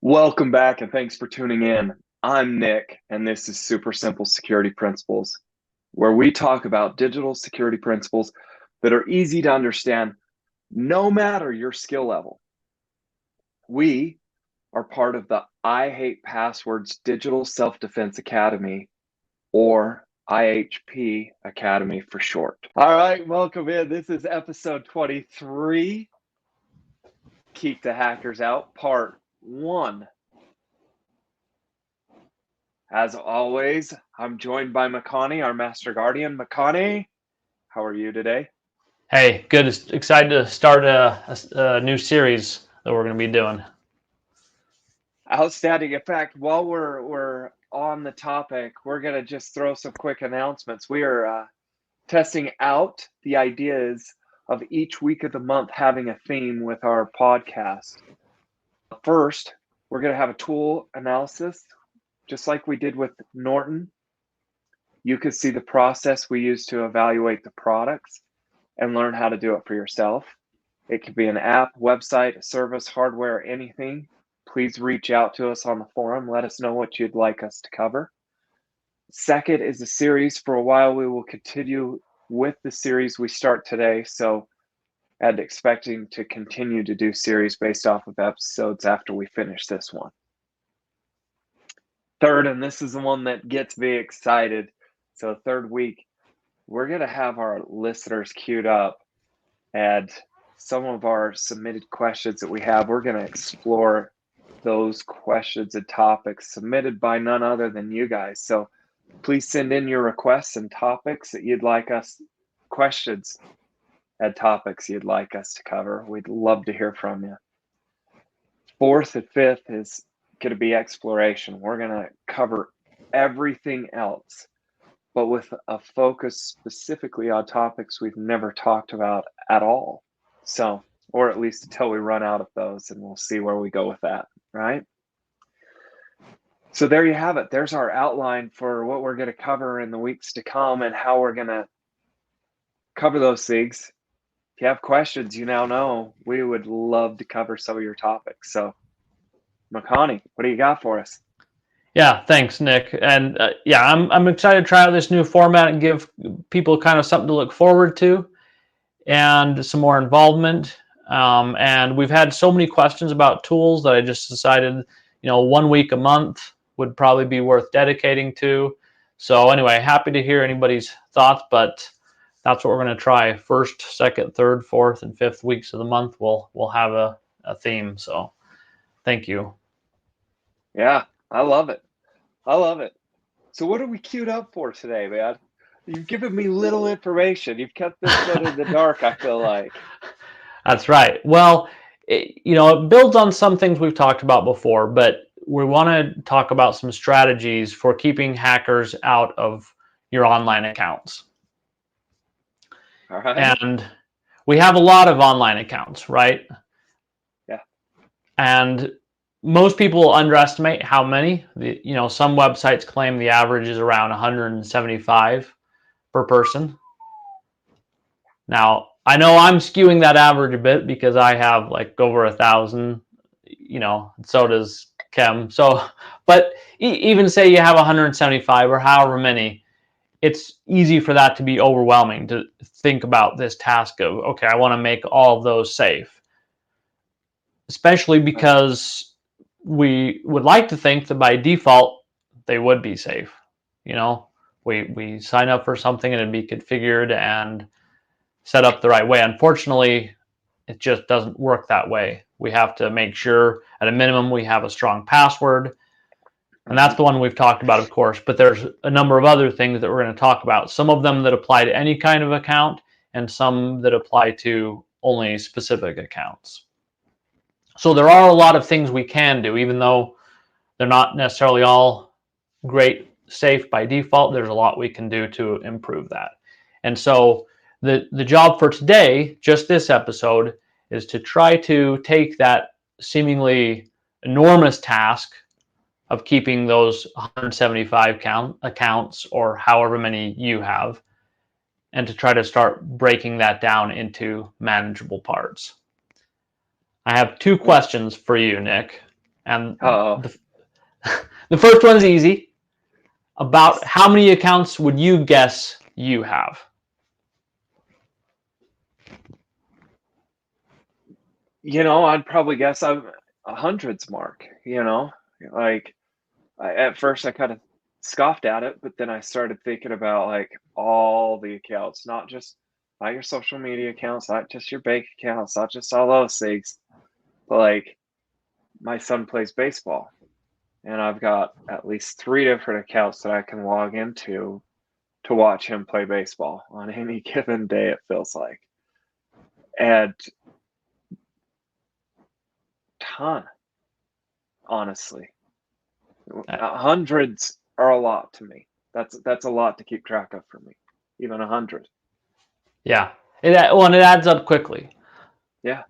Welcome back and thanks for tuning in. I'm Nick, and this is Super Simple Security Principles, where we talk about digital security principles that are easy to understand no matter your skill level. We are part of the I Hate Passwords Digital Self Defense Academy, or IHP Academy for short. All right, welcome in. This is episode 23, Keep the Hackers Out, part 1. As always, I'm joined by Makani, our Master Guardian. Makani, how are you today? Hey, good. Excited to start a new series that we're going to be doing. Outstanding. In fact, while we're on the topic, we're going to just throw some quick announcements. We are testing out the ideas of each week of the month having a theme with our podcast. First, we're going to have a tool analysis, just like we did with Norton. You could see the process we use to evaluate the products and learn how to do it for yourself. It could be an app, website, a service, hardware, anything. Please reach out to us on the forum. Let us know what you'd like us to cover. Second is a series. For a while, we will continue with the series we start today. And expecting to continue to do series based off of episodes after we finish this one. Third, and this is the one that gets me excited. So third week, we're going to have our listeners queued up, and some of our submitted questions that we have, we're going to explore those questions and topics submitted by none other than you guys. So please send in your requests and topics that you'd like us, questions and topics you'd like us to cover. We'd love to hear from you. Fourth and fifth is going to be exploration. We're going to cover everything else, but with a focus specifically on topics we've never talked about at all. So, or at least until we run out of those, and we'll see where we go with that, right? So there you have it. There's our outline for what we're going to cover in the weeks to come and how we're going to cover those things. If you have questions, you now know we would love to cover some of your topics. So, Makani, what do you got for us? Yeah, thanks, Nick. And I'm excited to try out this new format and give people kind of something to look forward to and some more involvement. And we've had so many questions about tools that I just decided, 1 week a month would probably be worth dedicating to. So anyway, happy to hear anybody's thoughts, but that's what we're going to try. First, second, third, fourth, and fifth weeks of the month, we'll have a theme. So thank you. Yeah, I love it. I love it. So what are we queued up for today, man? You've given me little information. You've kept this one in the dark, I feel like. That's right. Well, it builds on some things we've talked about before, but we want to talk about some strategies for keeping hackers out of your online accounts. All right. And we have a lot of online accounts, right? Yeah. And most people underestimate how many. Some websites claim the average is around 175 per person. Now, I know I'm skewing that average a bit because I have like over 1,000, so does Kem. So, but even say you have 175 or however many, it's easy for that to be overwhelming to think about this task of, okay, I want to make all of those safe. Especially because we would like to think that by default, they would be safe. We sign up for something and it'd be configured and set up the right way. Unfortunately, it just doesn't work that way. We have to make sure at a minimum we have a strong password. And that's the one we've talked about, of course, but there's a number of other things that we're going to talk about. Some of them that apply to any kind of account and some that apply to only specific accounts. So there are a lot of things we can do, even though they're not necessarily all great safe by default. There's a lot we can do to improve that. And so the job for today, just this episode, is to try to take that seemingly enormous task of keeping those 175 accounts or however many you have, and to try to start breaking that down into manageable parts. I have two questions for you, Nick, And Oh, the first one's easy. About how many accounts would you guess you have? I'd probably guess I'm a hundreds mark, like at first I kind of scoffed at it, but then I started thinking about like all the accounts, not your social media accounts, not just your bank accounts, not just all those things, but like my son plays baseball and I've got at least 3 different accounts that I can log into to watch him play baseball on any given day, it feels like. And ton, honestly. Hundreds are a lot to me. That's a lot to keep track of for me, even 100. Yeah, it adds up quickly. Yeah.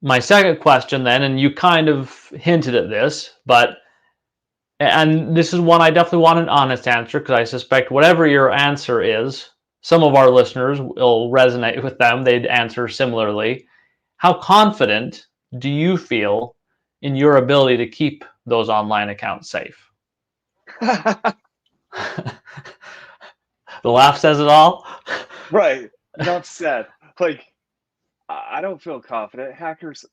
My second question then, and you kind of hinted at this, and this is one I definitely want an honest answer because I suspect whatever your answer is, some of our listeners will resonate with them. They'd answer similarly. How confident do you feel in your ability to keep those online accounts safe? The laugh says it all. Right. Enough said. Like, I don't feel confident. Hackers,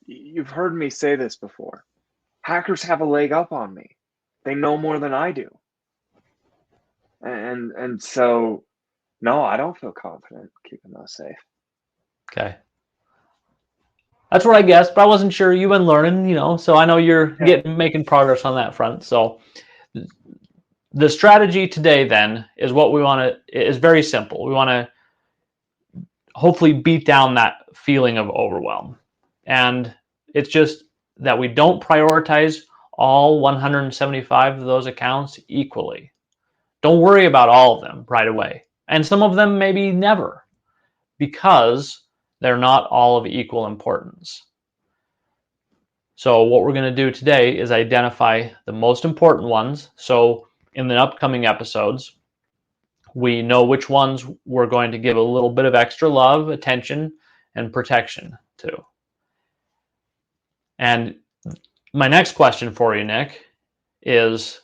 you've heard me say this before. Hackers have a leg up on me. They know more than I do. And so no, I don't feel confident keeping those safe. Okay. That's what I guessed, but I wasn't sure. You've been learning, so I know you're making progress on that front. So the strategy today then is what we want to is very simple. We want to hopefully beat down that feeling of overwhelm. And it's just that we don't prioritize all 175 of those accounts equally. Don't worry about all of them right away. And some of them maybe never, because they're not all of equal importance. So what we're going to do today is identify the most important ones. So in the upcoming episodes, we know which ones we're going to give a little bit of extra love, attention, and protection to. And my next question for you, Nick, is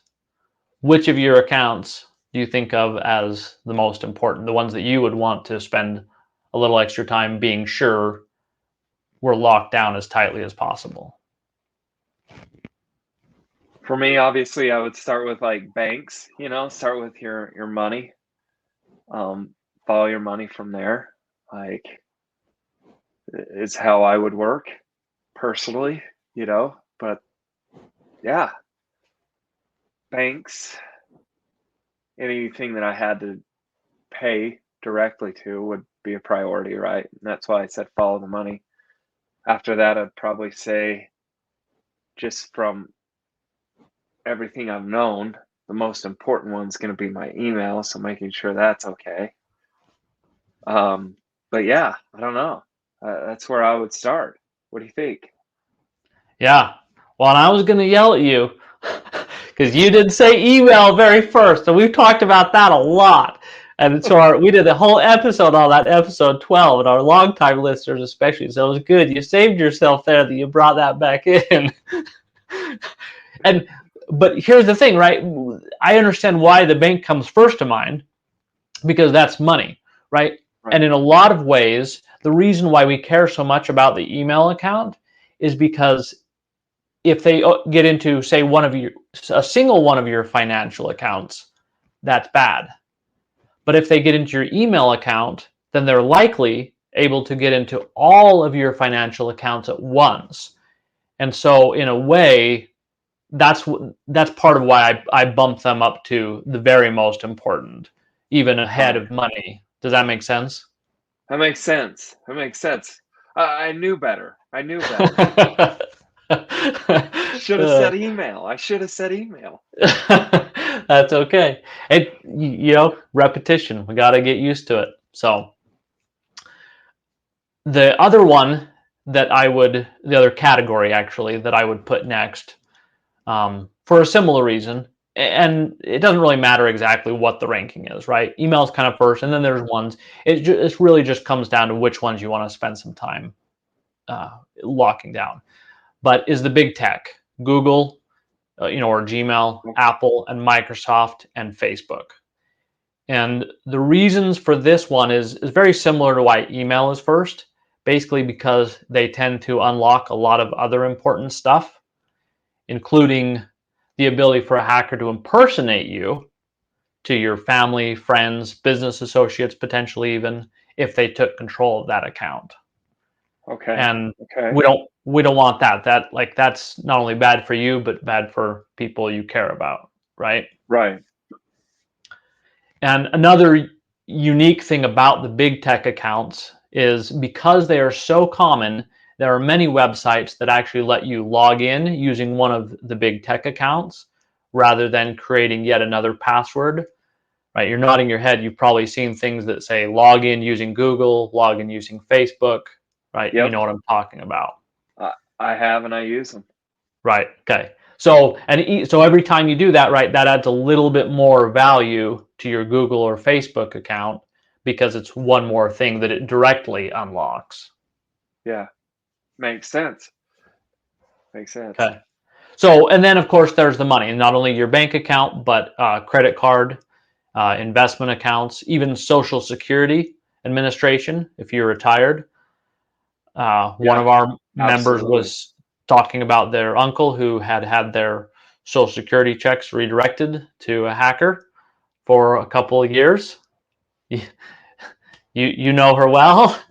which of your accounts do you think of as the most important, the ones that you would want to spend a little extra time being sure we're locked down as tightly as possible? For me, obviously, I would start with like banks, start with your money. Follow your money from there. Like, is how I would work personally, but yeah, banks, anything that I had to pay directly to would be a priority, right? And that's why I said follow the money. After that, I'd probably say, just from everything I've known, the most important one's going to be my email, so making sure that's okay. But yeah, I don't know. That's where I would start. What do you think? Yeah. Well, and I was going to yell at you because you did say email very first, and we've talked about that a lot. And so we did a whole episode on that, episode 12, and our longtime listeners especially. So it was good. You saved yourself there that you brought that back in. But here's the thing, right? I understand why the bank comes first to mind, because that's money, right? And in a lot of ways, the reason why we care so much about the email account is because if they get into, say, a single one of your financial accounts, that's bad. But if they get into your email account, then they're likely able to get into all of your financial accounts at once. And so in a way, that's part of why I bump them up to the very most important, even ahead of money. Does that make sense? That makes sense. I knew better. Should have said email. I should have said email. That's okay. Repetition. We got to get used to it. So the other one the other category actually that I would put next, for a similar reason, and it doesn't really matter exactly what the ranking is, right? Email is kind of first, and then there's ones. It really just comes down to which ones you want to spend some time locking down. but is the big tech, Google, or Gmail, Apple, and Microsoft, and Facebook. And the reasons for this one is very similar to why email is first, basically because they tend to unlock a lot of other important stuff, including the ability for a hacker to impersonate you to your family, friends, business associates, potentially even, if they took control of that account. Okay. And Okay. we don't want that. That's not only bad for you, but bad for people you care about, right? Right. And another unique thing about the big tech accounts is because they are so common, there are many websites that actually let you log in using one of the big tech accounts rather than creating yet another password. Right? You're nodding your head. You've probably seen things that say log in using Google, log in using Facebook, right? Yep. You know what I'm talking about. I have, and I use them. Right. Okay. So every time you do that, right, that adds a little bit more value to your Google or Facebook account because it's one more thing that it directly unlocks. Yeah. Makes sense. Makes sense. Okay. So, and then of course there's the money, and not only your bank account, but credit card, investment accounts, even Social Security Administration if you're retired. One of our members Absolutely. was talking about their uncle who had their Social Security checks redirected to a hacker for a couple of years. You know her well.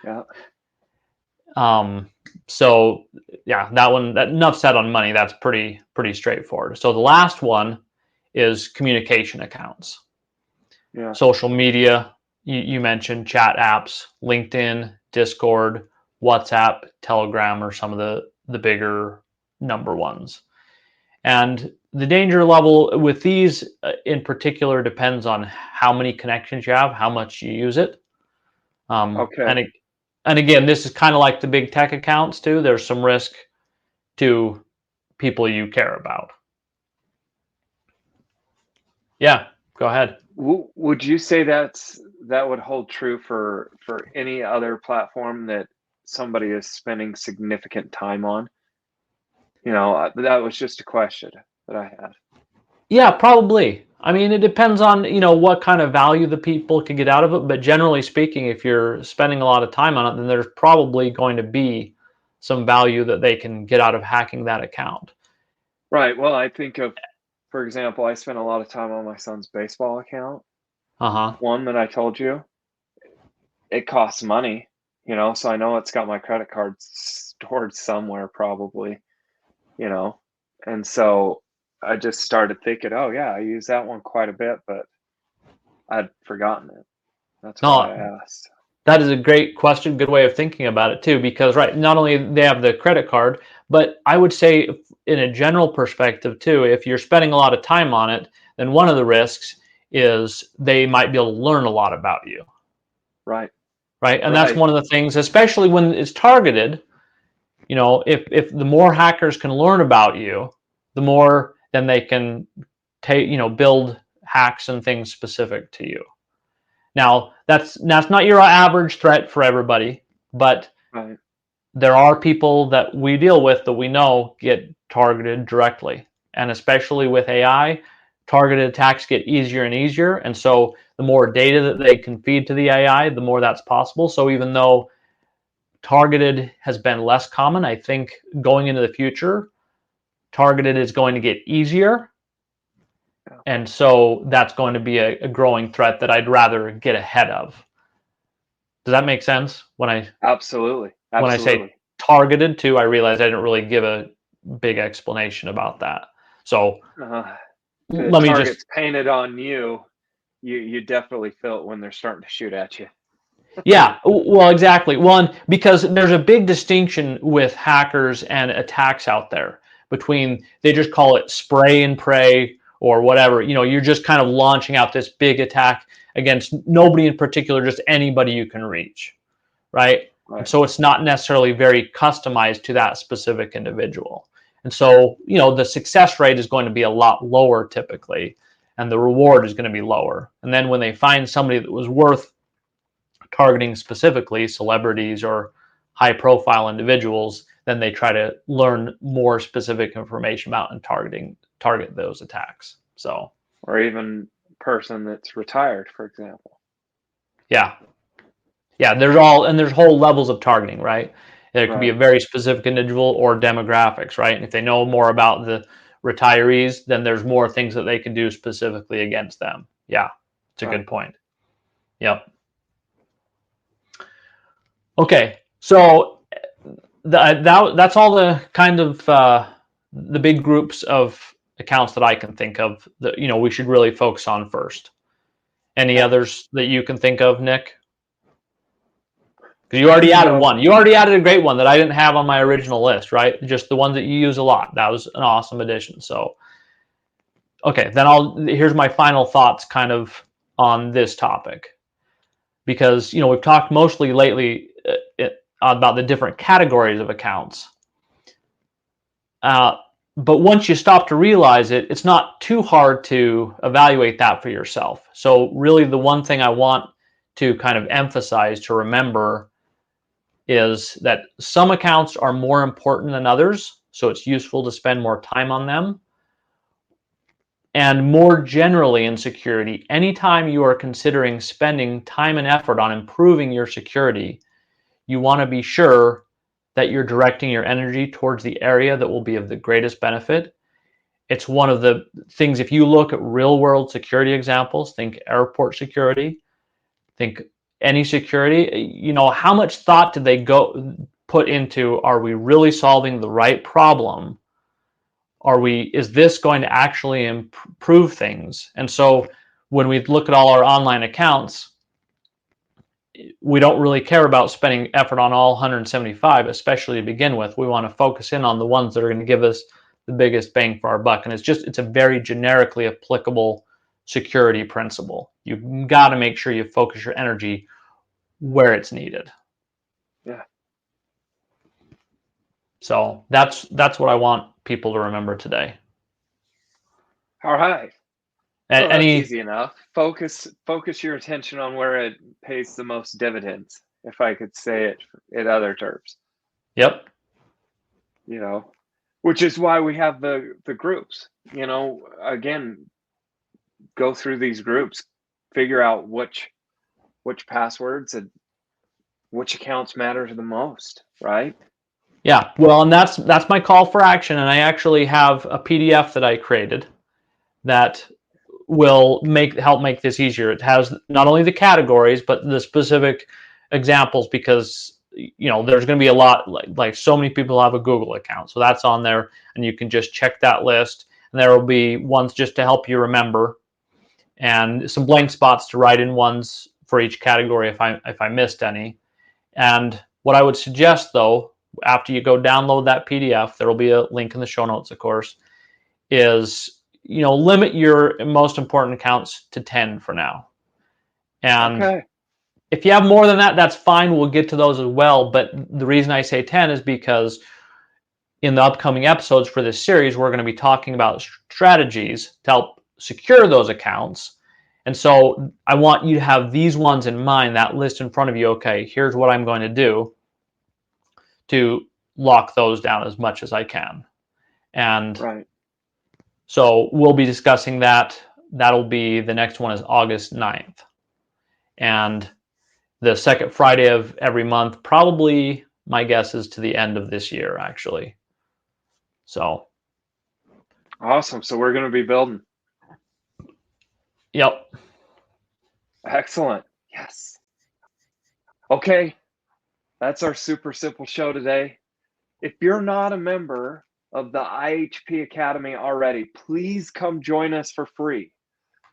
Yeah. So yeah, that enough said on money. That's pretty straightforward. So the last one is communication accounts. Yeah. Social media, you mentioned chat apps, LinkedIn, Discord, WhatsApp, Telegram are some of the bigger number ones. And the danger level with these in particular depends on how many connections you have, how much you use it. Okay. And again, this is kind of like the big tech accounts too. There's some risk to people you care about. Yeah, go ahead. Would you say that would hold true for any other platform that somebody is spending significant time on? That was just a question that I had. Yeah, probably. I mean, it depends on, what kind of value the people can get out of it. But generally speaking, if you're spending a lot of time on it, then there's probably going to be some value that they can get out of hacking that account. Right. Well, I think of, for example, I spent a lot of time on my son's baseball account. Uh-huh. One that I told you, it costs money, so I know it's got my credit card stored somewhere probably, you know. And so I just started thinking, oh yeah, I use that one quite a bit, but I'd forgotten it. That's why No, I asked. that is a great question, good way of thinking about it too, because right, not only they have the credit card, but I would say in a general perspective too, if you're spending a lot of time on it, then one of the risks is they might be able to learn a lot about you. Right. Right. And that's Right. one of the things, especially when it's targeted, if the more hackers can learn about you, the more then they can build hacks and things specific to you. Now, that's not your average threat for everybody, but Right. there are people that we deal with that we know get targeted directly. And especially with AI, targeted attacks get easier and easier. And so the more data that they can feed to the AI, the more that's possible. So even though targeted has been less common, I think going into the future, targeted is going to get easier. Yeah. And so that's going to be a growing threat that I'd rather get ahead of. Does that make sense? Absolutely. When I say targeted too, I realize I didn't really give a big explanation about that. So The let me target's just painted on you. You definitely feel it when they're starting to shoot at you. yeah, well, exactly. One, because there's a big distinction with hackers and attacks out there between they just call it spray and pray or whatever. You're just kind of launching out this big attack against nobody in particular, just anybody you can reach, right? And so it's not necessarily very customized to that specific individual. And so, the success rate is going to be a lot lower typically, and the reward is going to be lower. And then when they find somebody that was worth targeting specifically celebrities or high profile individuals, then they try to learn more specific information about and target those attacks. So, or even person that's retired, for example. yeah, there's whole levels of targeting, right? There could be a very specific individual or demographics, right? And if they know more about the retirees, then there's more things that they can do specifically against them. Yeah, it's a good point. Yep. Okay, so that's all the kind of the big groups of accounts that I can think of that we should really focus on first. Any others that you can think of, Nick? Because you already added one. You already added a great one that I didn't have on my original list, right? Just the ones that you use a lot. That was an awesome addition. So, okay, then here's my final thoughts kind of on this topic. Because, we've talked mostly lately about the different categories of accounts. But once you stop to realize it, it's not too hard to evaluate that for yourself. So really the one thing I want to kind of emphasize to remember is that some accounts are more important than others, so it's useful to spend more time on them. And more generally in security, anytime you are considering spending time and effort on improving your security, you want to be sure that you're directing your energy towards the area that will be of the greatest benefit. It's one of the things, if you look at real world security examples, think airport security, think any security, how much thought did they put into, are we really solving the right problem? Is this going to actually improve things? And so when we look at all our online accounts, we don't really care about spending effort on all 175, especially to begin with. We want to focus in on the ones that are going to give us the biggest bang for our buck. And it's a very generically applicable security principle. You've got to make sure you focus your energy where it's needed. Yeah. So that's what I want people to remember today. All right. And that's easy enough. Focus your attention on where it pays the most dividends, if I could say it in other terms. Yep. Which is why we have the groups. Again, go through these groups, figure out which passwords and which accounts matter the most, right? Yeah. Well, and that's my call for action. And I actually have a PDF that I created that will help make this easier. It has not only the categories, but the specific examples, because there's going to be a lot, like so many people have a Google account. So that's on there, and you can just check that list. And there will be ones just to help you remember, and some blank spots to write in ones for each category if I missed any. And what I would suggest, though, after you go download that PDF, there will be a link in the show notes, of course, is limit your most important accounts to 10 for now. And if you have more than that, that's fine. We'll get to those as well. But the reason I say 10 is because in the upcoming episodes for this series, we're going to be talking about strategies to help secure those accounts. And so I want you to have these ones in mind, that list in front of you. Okay, here's what I'm going to do to lock those down as much as I can. And so we'll be discussing that. That'll be, the next one is August 9th. And the second Friday of every month, probably my guess is to the end of this year, actually. So. Awesome. So we're going to be building. Yep. Excellent. Yes. Okay. That's our super simple show today. If you're not a member of the IHP Academy already, please come join us for free.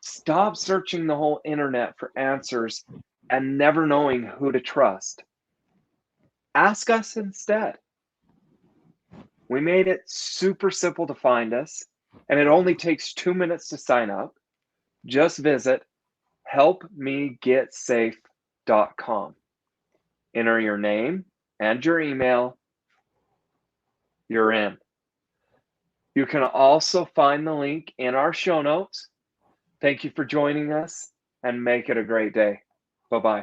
Stop searching the whole internet for answers and never knowing who to trust. Ask us instead. We made it super simple to find us, and it only takes 2 minutes to sign up. Just visit helpmegetsafe.com. Enter your name and your email. You're in. You can also find the link in our show notes. Thank you for joining us, and make it a great day. Bye-bye.